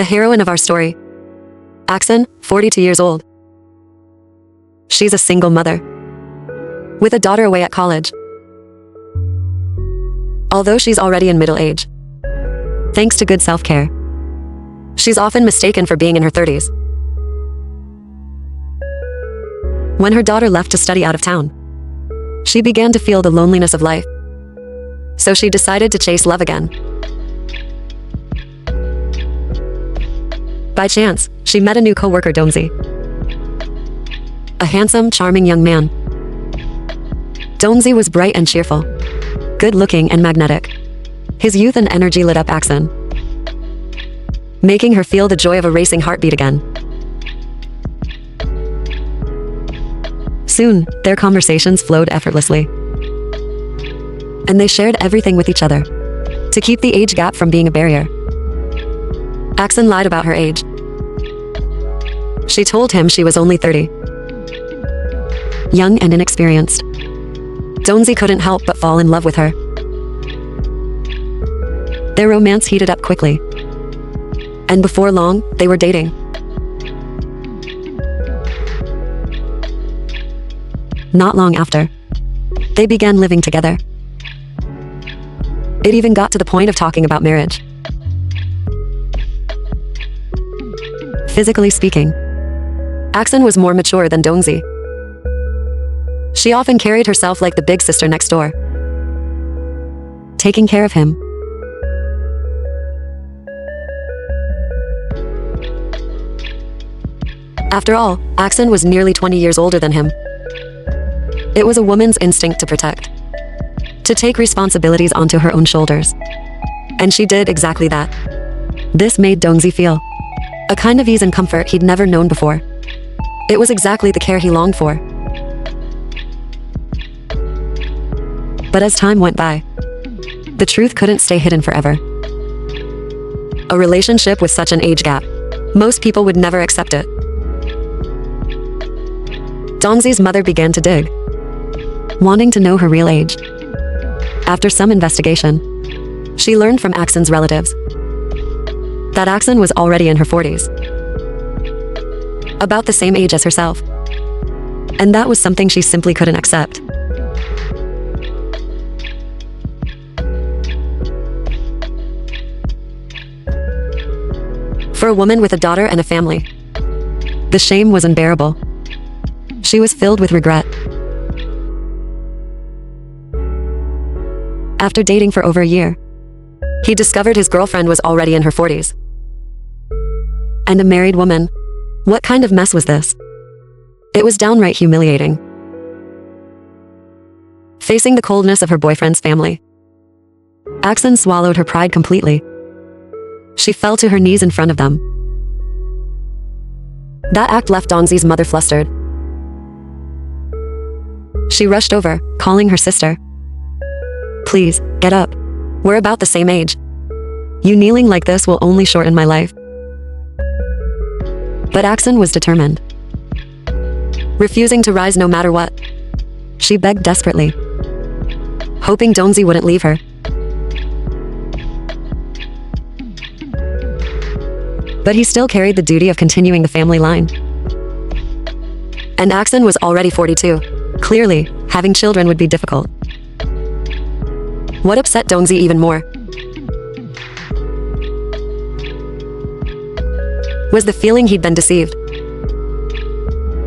The heroine of our story. Aksun, 42 years old. She's a single mother, with a daughter away at college. Although she's already in middle age, thanks to good self-care, she's often mistaken for being in her 30s. When her daughter left to study out of town, she began to feel the loneliness of life. So she decided to chase love again. By chance, she met a new co-worker, Donzi, a handsome, charming young man. Donzi was bright and cheerful, good-looking and magnetic. His youth and energy lit up Aksun, making her feel the joy of a racing heartbeat again. Soon, their conversations flowed effortlessly, and they shared everything with each other to keep the age gap from being a barrier. Aksun lied about her age. She told him she was only 30, young and inexperienced. Donzi couldn't help but fall in love with her. Their romance heated up quickly, and before long, they were dating. Not long after, they began living together. It even got to the point of talking about marriage. Physically speaking, Aksun was more mature than Donzi. She often carried herself like the big sister next door, taking care of him. After all, Aksun was nearly 20 years older than him. It was a woman's instinct to protect, to take responsibilities onto her own shoulders. And she did exactly that. This made Donzi feel a kind of ease and comfort he'd never known before. It was exactly the care he longed for. But as time went by, the truth couldn't stay hidden forever. A relationship with such an age gap, most people would never accept it. Donzi's mother began to dig, wanting to know her real age. After some investigation, she learned from Aksun's relatives that Aksun was already in her 40s, about the same age as herself. And that was something she simply couldn't accept. For a woman with a daughter and a family, the shame was unbearable. She was filled with regret. After dating for over a year, he discovered his girlfriend was already in her 40s. And a married woman. What kind of mess was this? It was downright humiliating. Facing the coldness of her boyfriend's family, Aksun swallowed her pride completely. She fell to her knees in front of them. That act left Donzi's mother flustered. She rushed over, calling her sister. "Please, get up. We're about the same age. You kneeling like this will only shorten my life." But Aksun was determined, refusing to rise no matter what. She begged desperately, hoping Donzi wouldn't leave her. But he still carried the duty of continuing the family line. And Aksun was already 42. Clearly, having children would be difficult. What upset Donzi even more was the feeling he'd been deceived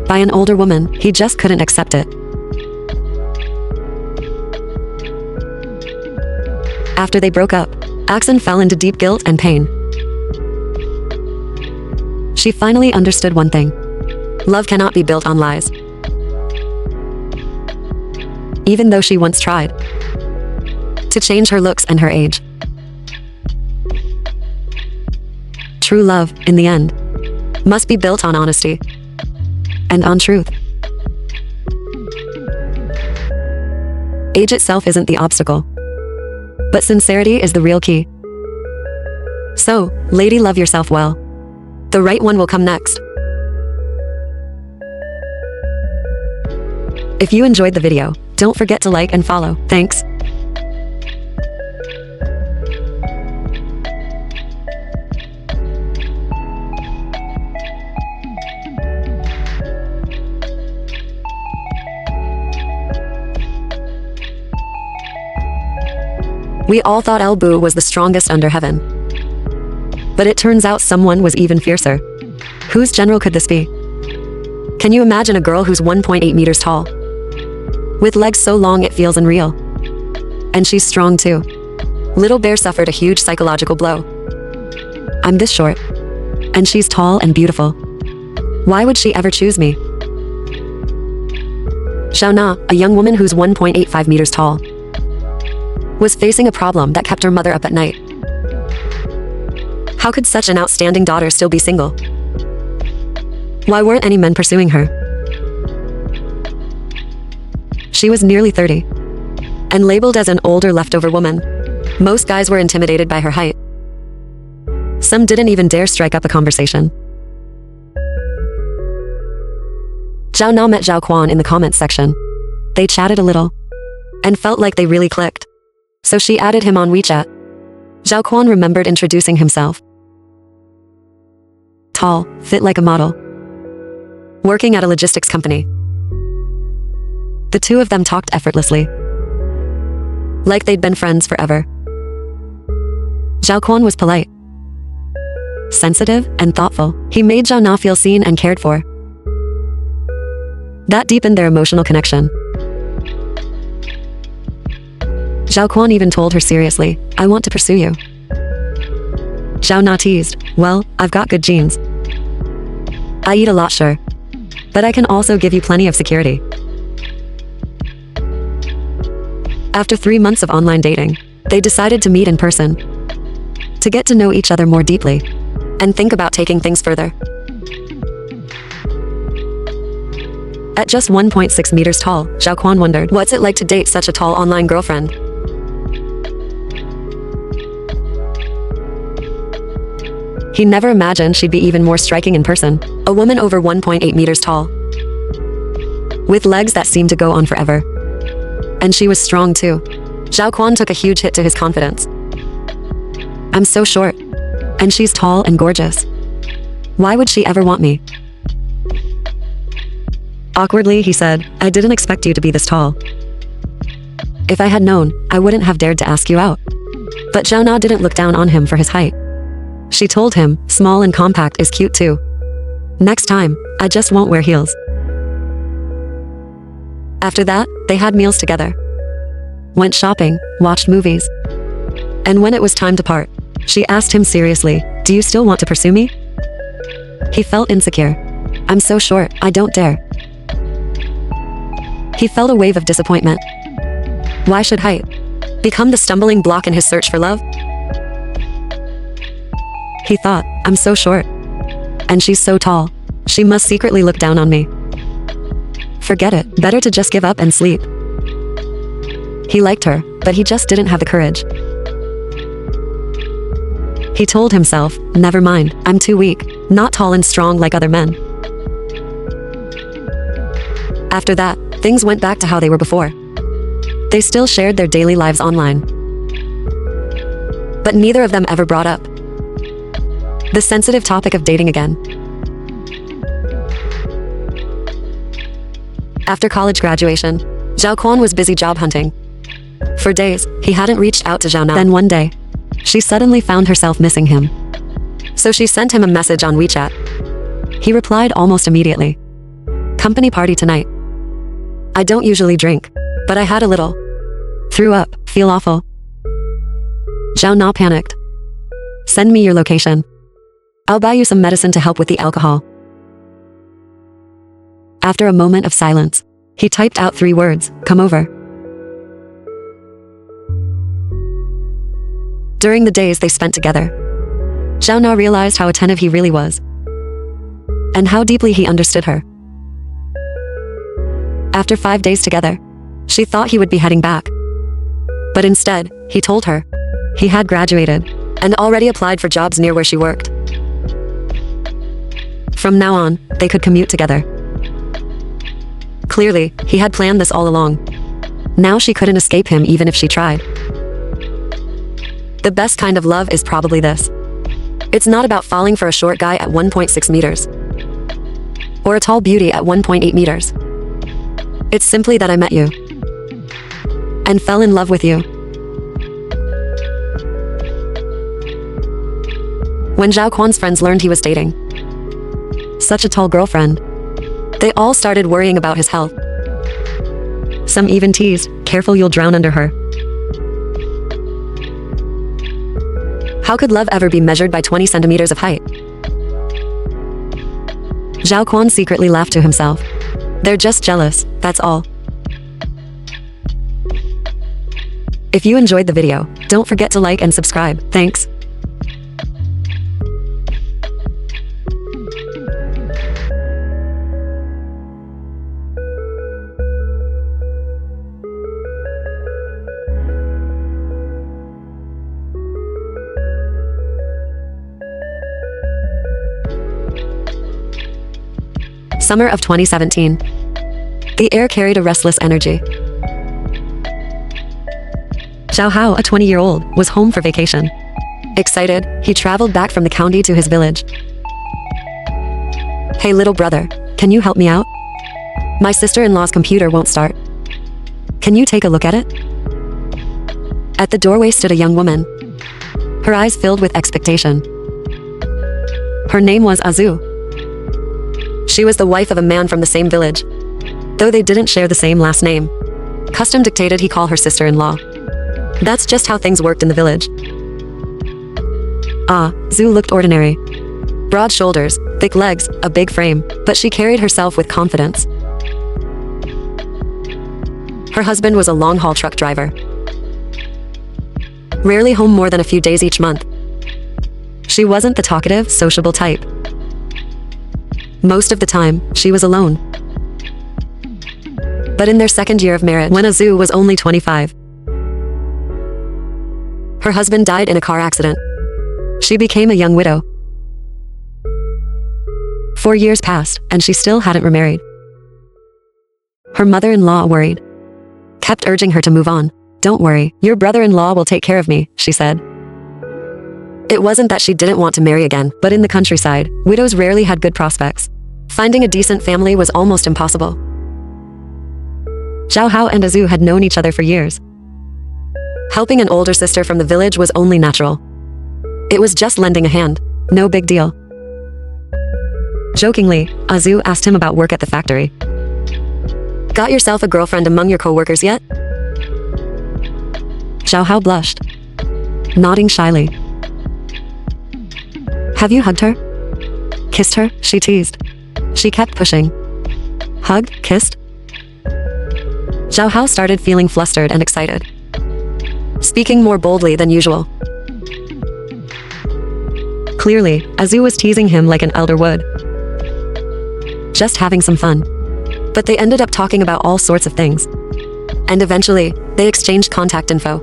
by an older woman. He just couldn't accept it. After they broke up, Aksun fell into deep guilt and pain. She finally understood one thing: love cannot be built on lies. Even though she once tried to change her looks and her age, true love, in the end, must be built on honesty and on truth. Age itself isn't the obstacle, but sincerity is the real key. So, lady, love yourself well. The right one will come next. If you enjoyed the video, don't forget to like and follow. Thanks. We all thought El Bu was the strongest under heaven. But it turns out someone was even fiercer. Whose general could this be? Can you imagine a girl who's 1.8 meters tall? With legs so long it feels unreal. And she's strong too. Little Bear suffered a huge psychological blow. I'm this short. And she's tall and beautiful. Why would she ever choose me? Xiao Na, a young woman who's 1.85 meters tall, was facing a problem that kept her mother up at night. How could such an outstanding daughter still be single? Why weren't any men pursuing her? She was nearly 30, and labeled as an older leftover woman. Most guys were intimidated by her height. Some didn't even dare strike up a conversation. Zhao Na met Zhao Quan in the comments section. They chatted a little, and felt like they really clicked. So she added him on WeChat. Zhao Quan remembered introducing himself. Tall, fit like a model. Working at a logistics company. The two of them talked effortlessly. Like they'd been friends forever. Zhao Quan was polite, sensitive, and thoughtful. He made Zhao Na feel seen and cared for. That deepened their emotional connection. Zhao Quan even told her seriously, I want to pursue you. Zhao Na teased, well, I've got good genes. I eat a lot, sure. But I can also give you plenty of security. After 3 months of online dating, they decided to meet in person, to get to know each other more deeply, and think about taking things further. At just 1.6 meters tall, Zhao Quan wondered, what's it like to date such a tall online girlfriend? He never imagined she'd be even more striking in person. A woman over 1.8 meters tall, with legs that seemed to go on forever. And she was strong too. Zhao Quan took a huge hit to his confidence. I'm so short, and she's tall and gorgeous. Why would she ever want me? Awkwardly, he said, I didn't expect you to be this tall. If I had known, I wouldn't have dared to ask you out. But Zhao Na didn't look down on him for his height. She told him, small and compact is cute too. Next time, I just won't wear heels. After that, they had meals together, went shopping, watched movies. And when it was time to part, she asked him seriously, do you still want to pursue me? He felt insecure. I'm so short, I don't dare. He felt a wave of disappointment. Why should height become the stumbling block in his search for love? He thought, I'm so short, and she's so tall. She must secretly look down on me. Forget it, better to just give up and sleep. He liked her, but he just didn't have the courage. He told himself, never mind, I'm too weak, not tall and strong like other men. After that, things went back to how they were before. They still shared their daily lives online. But neither of them ever brought up the sensitive topic of dating again. After college graduation, Zhao Quan was busy job hunting. For days, he hadn't reached out to Zhao Na. Then one day, she suddenly found herself missing him. So she sent him a message on WeChat. He replied almost immediately. Company party tonight. I don't usually drink, but I had a little. Threw up, feel awful. Zhao Na panicked. Send me your location. I'll buy you some medicine to help with the alcohol. After a moment of silence, he typed out 3 words, come over. During the days they spent together, Zhao Na realized how attentive he really was, and how deeply he understood her. After 5 days together, she thought he would be heading back. But instead, he told her he had graduated and already applied for jobs near where she worked. From now on, they could commute together. Clearly, he had planned this all along. Now she couldn't escape him even if she tried. The best kind of love is probably this. It's not about falling for a short guy at 1.6 meters. Or a tall beauty at 1.8 meters. It's simply that I met you and fell in love with you. When Zhao Quan's friends learned he was dating such a tall girlfriend, they all started worrying about his health. Some even teased, "Careful, you'll drown under her." How could love ever be measured by 20 centimeters of height? Zhao Quan secretly laughed to himself. They're just jealous, that's all. If you enjoyed the video, don't forget to like and subscribe. Thanks. Summer of 2017. The air carried a restless energy. Zhao Hao, a 20-year-old, was home for vacation. Excited, he traveled back from the county to his village. "Hey little brother, can you help me out? My sister-in-law's computer won't start. Can you take a look at it?" At the doorway stood a young woman, her eyes filled with expectation. Her name was Azu. She was the wife of a man from the same village, though they didn't share the same last name. Custom dictated he call her sister-in-law. That's just how things worked in the village. Zhu looked ordinary. Broad shoulders, thick legs, a big frame, but she carried herself with confidence. Her husband was a long-haul truck driver, rarely home more than a few days each month. She wasn't the talkative, sociable type. Most of the time, she was alone. But in their second year of marriage, when Azu was only 25, her husband died in a car accident. She became a young widow. 4 years passed, and she still hadn't remarried. Her mother-in-law, worried, kept urging her to move on. "Don't worry, your brother-in-law will take care of me," she said. It wasn't that she didn't want to marry again, but in the countryside, widows rarely had good prospects. Finding a decent family was almost impossible. Zhao Hao and Azu had known each other for years. Helping an older sister from the village was only natural. It was just lending a hand, no big deal. Jokingly, Azu asked him about work at the factory. "Got yourself a girlfriend among your co-workers yet?" Zhao Hao blushed, nodding shyly. "Have you hugged her? Kissed her?" she teased. She kept pushing. Hugged? Kissed? Zhao Hao started feeling flustered and excited, speaking more boldly than usual. Clearly, Azu was teasing him like an elder would. Just having some fun. But they ended up talking about all sorts of things. And eventually, they exchanged contact info.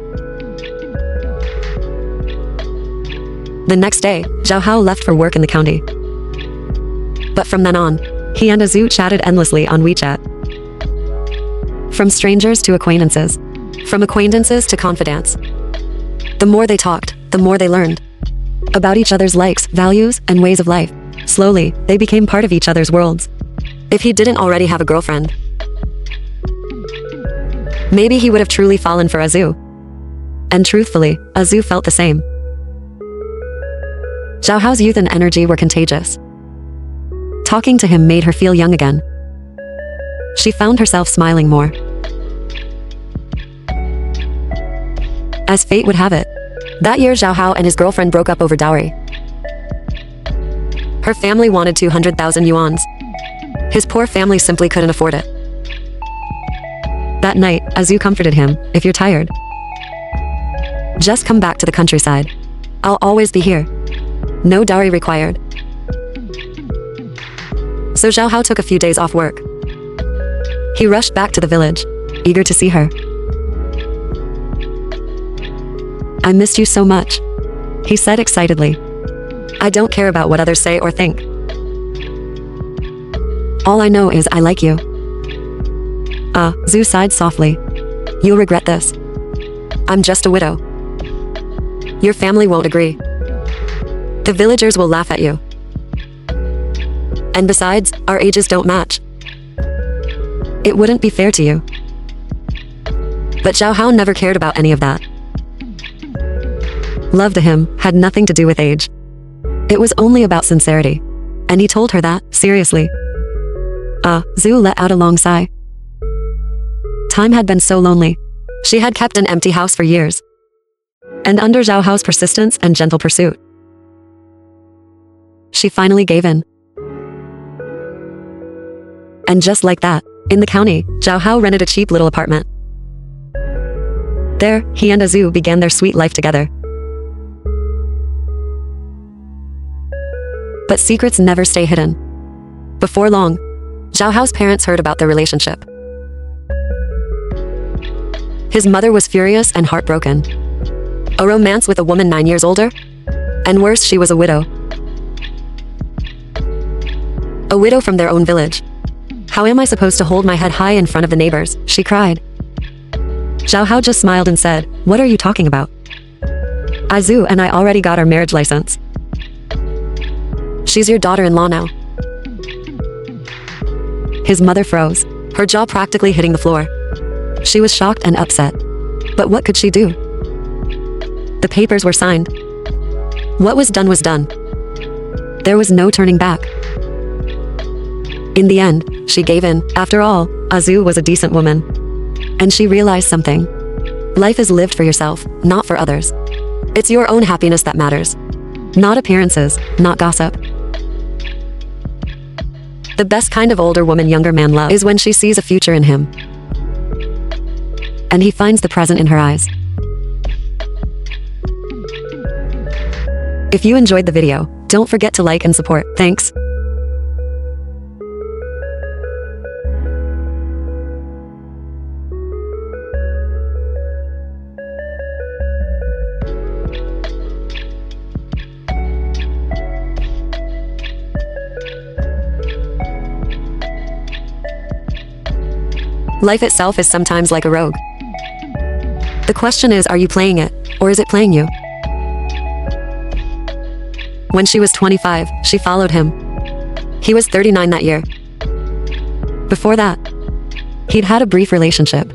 The next day, Zhao Hao left for work in the county. But from then on, he and Azu chatted endlessly on WeChat. From strangers to acquaintances. From acquaintances to confidants. The more they talked, the more they learned about each other's likes, values, and ways of life. Slowly, they became part of each other's worlds. If he didn't already have a girlfriend, maybe he would have truly fallen for Azu. And truthfully, Azu felt the same. Zhao Hao's youth and energy were contagious. Talking to him made her feel young again. She found herself smiling more. As fate would have it, that year Zhao Hao and his girlfriend broke up over dowry. Her family wanted 200,000 yuans. His poor family simply couldn't afford it. That night, Azu comforted him, "If you're tired, just come back to the countryside. I'll always be here. No dowry required." So Zhao Hao took a few days off work. He rushed back to the village, eager to see her. "I missed you so much," he said excitedly. "I don't care about what others say or think. All I know is I like you." Zhu sighed softly. "You'll regret this. I'm just a widow. Your family won't agree. The villagers will laugh at you. And besides, our ages don't match. It wouldn't be fair to you." But Zhao Hao never cared about any of that. Love to him had nothing to do with age. It was only about sincerity. And he told her that, seriously. Zhu let out a long sigh. Time had been so lonely. She had kept an empty house for years. And under Zhao Hao's persistence and gentle pursuit, she finally gave in. And just like that, in the county, Zhao Hao rented a cheap little apartment. There, he and Zhu began their sweet life together. But secrets never stay hidden. Before long, Zhao Hao's parents heard about their relationship. His mother was furious and heartbroken. A romance with a woman 9 years older? And worse, she was a widow. A widow from their own village. How am I supposed to hold my head high in front of the neighbors? She cried. Zhao Hao just smiled and said, "What are you talking about? Zhu and I already got our marriage license. She's your daughter-in-law now." His mother froze, her jaw practically hitting the floor. She was shocked and upset. But what could she do? The papers were signed. What was done was done. There was no turning back. In the end, she gave in. After all, Zhu was a decent woman. And she realized something. Life is lived for yourself, not for others. It's your own happiness that matters. Not appearances, not gossip. The best kind of older woman younger man love is when she sees a future in him. And he finds the present in her eyes. If you enjoyed the video, don't forget to like and support. Thanks. Life itself is sometimes like a rogue. The question is, are you playing it, or is it playing you? When she was 25, she followed him. He was 39 that year. Before that, he'd had a brief relationship,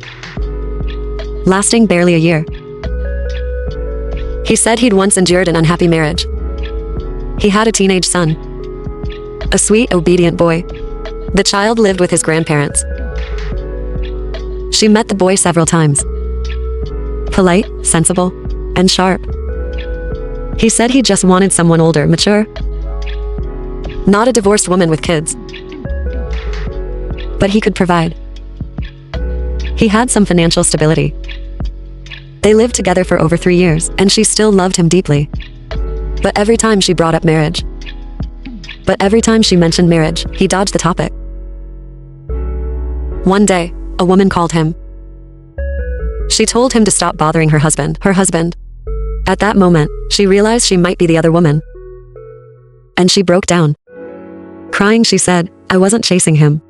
lasting barely a year. He said he'd once endured an unhappy marriage. He had a teenage son, a sweet, obedient boy. The child lived with his grandparents. She met the boy several times. Polite, sensible, and sharp. He said he just wanted someone older, mature. Not a divorced woman with kids. But he could provide. He had some financial stability. They lived together for over 3 years, and she still loved him deeply. But every time she brought up marriage, he dodged the topic. One day, a woman called him. She told him to stop bothering her husband. At that moment, she realized she might be the other woman. And she broke down. Crying, she said, "I wasn't chasing him."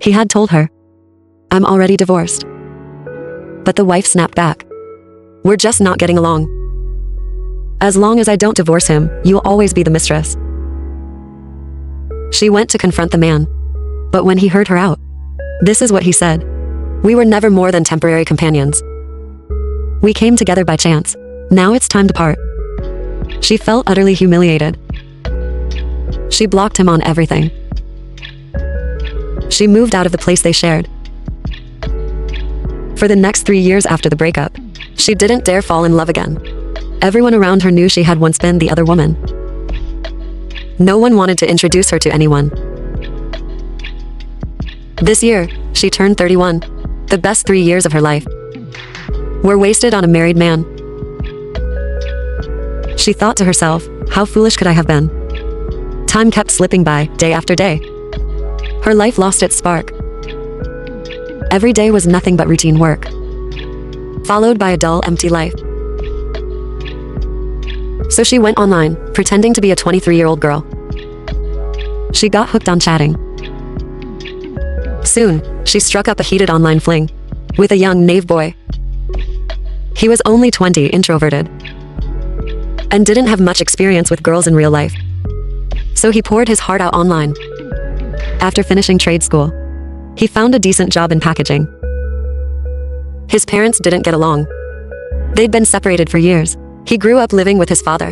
He had told her, "I'm already divorced." But the wife snapped back. "We're just not getting along. As long as I don't divorce him, you'll always be the mistress." She went to confront the man. But when he heard her out, this is what he said. "We were never more than temporary companions. We came together by chance. Now it's time to part." She felt utterly humiliated. She blocked him on everything. She moved out of the place they shared. For the next 3 years after the breakup, she didn't dare fall in love again. Everyone around her knew she had once been the other woman. No one wanted to introduce her to anyone. This year, she turned 31. The best 3 years of her life were wasted on a married man. She thought to herself, how foolish could I have been? Time kept slipping by, day after day. Her life lost its spark. Every day was nothing but routine work, followed by a dull, empty life. So she went online, pretending to be a 23-year-old girl. She got hooked on chatting. Soon, she struck up a heated online fling with a young, naive boy. He was only 20, introverted, and didn't have much experience with girls in real life. So he poured his heart out online. After finishing trade school, he found a decent job in packaging. His parents didn't get along. They'd been separated for years. He grew up living with his father.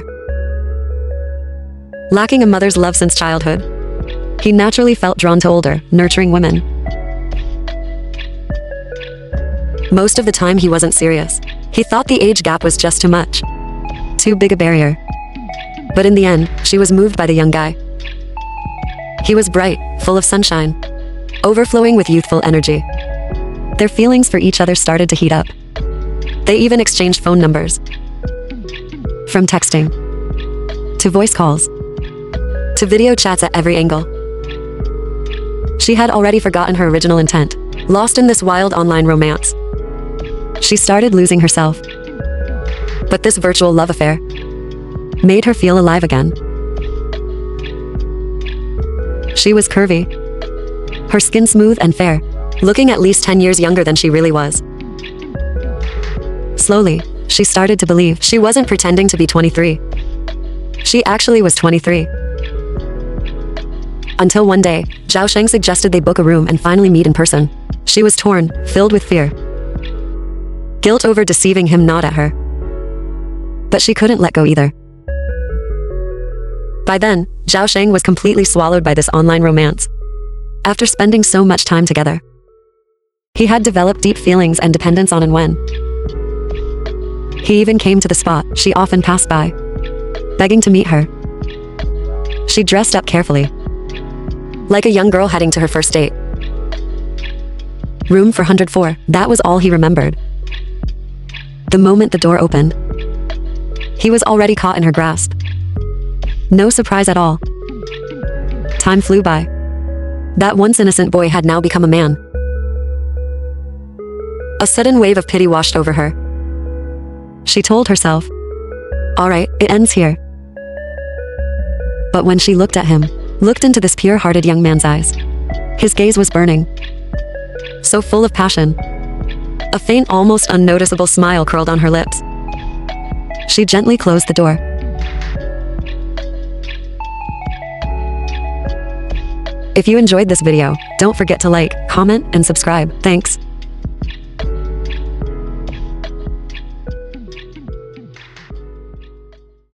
Lacking a mother's love since childhood, he naturally felt drawn to older, nurturing women. Most of the time he wasn't serious. He thought the age gap was just too much. Too big a barrier. But in the end, she was moved by the young guy. He was bright, full of sunshine, overflowing with youthful energy. Their feelings for each other started to heat up. They even exchanged phone numbers. From texting, to voice calls, to video chats at every angle. She had already forgotten her original intent, lost in this wild online romance. She started losing herself. But this virtual love affair made her feel alive again. She was curvy, her skin smooth and fair, looking at least 10 years younger than she really was. Slowly, she started to believe she wasn't pretending to be 23. She actually was 23. Until one day, Zhao Sheng suggested they book a room and finally meet in person. She was torn, filled with fear. Guilt over deceiving him gnawed at her. But she couldn't let go either. By then, Zhao Sheng was completely swallowed by this online romance. After spending so much time together, he had developed deep feelings and dependence on Wen. He even came to the spot she often passed by, begging to meet her. She dressed up carefully, like a young girl heading to her first date. Room 404, that was all he remembered. The moment the door opened, he was already caught in her grasp. No surprise at all. Time flew by. That once innocent boy had now become a man. A sudden wave of pity washed over her. She told herself, "All right, it ends here." But when she looked at him, looked into this pure-hearted young man's eyes, his gaze was burning, so full of passion. A faint, almost unnoticeable smile curled on her lips. She gently closed the door. If you enjoyed this video, don't forget to like, comment, and subscribe. Thanks.